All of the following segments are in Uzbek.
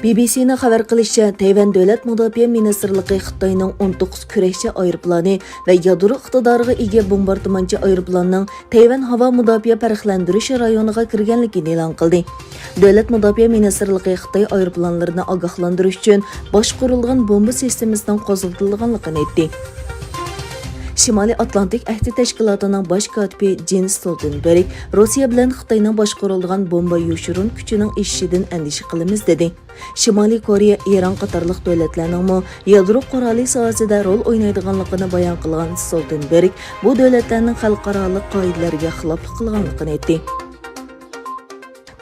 BBC'nin xabar qilishicha, Tayvan Davlat Mudofaa Ministrligi Xitoyning 19 kurashchi aeroplani va yadro iqtidoriga ega bombardimonchi aeroplanning Tayvan havo mudofaa farqlantirish rayoniga kirganligini e'lon qildi. Davlat Mudofaa Ministrligi Xitoy aeroplanlarini ogohlantirish uchun boshqarilgan bomba sistemasining qo'zg'atilganligini aytdi. Şimali Atlantik Ahdi Təşkilatının baş katibi Jens Stoltenberg, Rossiya bilan Xitoyning boshqarilgan bomba yo'shirun kuchining eshishidan andisha qilamiz dedi. Şimali Koreya, İran qatorliq davlatlarning yadro quroli sohasida rol o'ynaydiganligini bayon qilgan Stoltenberg, bu davlatlarning xalqaro qoidalarga xiloflik qilganligini aytdi.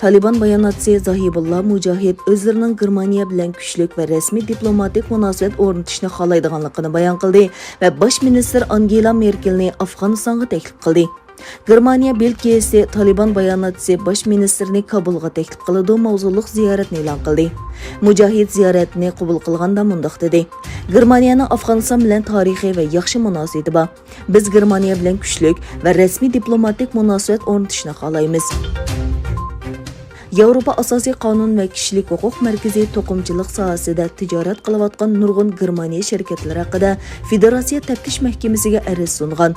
Taliban bayonotchisi Zahibullah Mujahid o'zlarining Germaniya bilan kuchlik va rasmiy diplomatik munosabat o'rnatishni xohlaydiganligini bayon qildi va bosh ministr Angela Merkelni Afg'onistonga taklif qildi. Germaniya Belgiyasi Taliban bayonotchisi bosh ministrni Kabulga taklif qiladi mavzuliq ziyoratni e'lon qildi. Mujahid ziyoratni qabul qilganda mundaq dedi: Germaniyaning Afg'oniston bilan tarixiy va yaxshi munosabati bor. Biz Germaniya bilan kuchlik va rasmiy diplomatik munosabat o'rnatishni xohlaymiz. Yevropa Asosiy qonun va kishilik huquq markazi to'qimchilik sohasida tijorat qilayotgan nurg'un Germaniya shirkatlari haqida Federatsiya taftish mahkamasiga ariz sungan.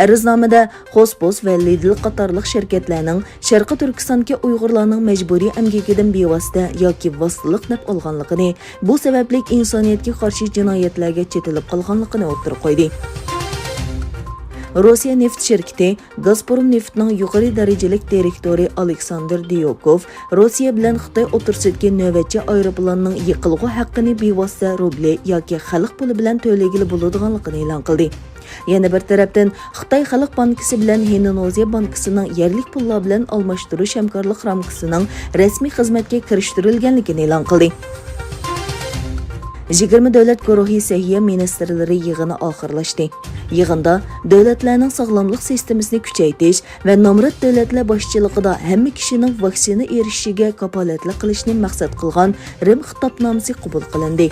Ariznomada Xosbos va Lidl qatorliq shirkatlarning Sharqi Turkistondagi Uyg'urlarning majburiy emgakidan bevosita yoki vositalik naf olganligini, bu sababli insoniyatga qarshi jinoyatlarga chetilib qolganligini o'tirib qo'ydi. Rossiya neft shirkati Gazprom neftning yuqori darajalik direktori Aleksandr Dyokov Rossiya bilan Xitoy o'rtasidagi navbatchi aeroplanning yiqilg'i haqqini bevosita rubli yoki xalq puli bilan to'lagili bo'ladiganligini e'lon qildi. Yana bir tarafdan Xitoy Xalq bankasi bilan Indoneziya bankasining yerlik pullar bilan almashtirish hamkorlik ramkasining rasmiy xizmatga kirishtirilganligini e'lon qildi. 20 davlat guruhi sahiya ministrlari yig'ini oxirlashdi. Yig'inda davlatlarning sog'lomlik sistemasini kuchaytirish va nomrod davlatlar boshchiligida hamma kishining vaksina erishishiga kafolatlik qilishni maqsad qilgan Rim xitobnomasi qabul qilindi.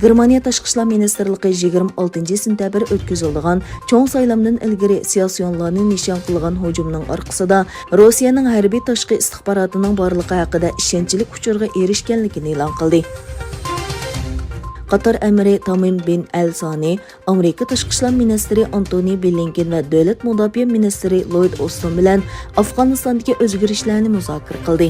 Germaniya Tashqi ishlar ministrligi 26 sentabr o'tkazilgan cho'ng saylamdan ilgari siyosiyonlarni nishon qilgan hujumning orqasida Rossiyaning harbiy tashqi istixbarotining borligi haqida ishonchli uchurga erishganligini e'lon qildi. Qatar amiri Tamim bin Al-Sani, Amerika Tashqi ishlar ministri Antony Blinken va davlat mudofaa ministri Lloyd Austin bilan Afg'onistondagi o'zgarishlarni muzokara qildi.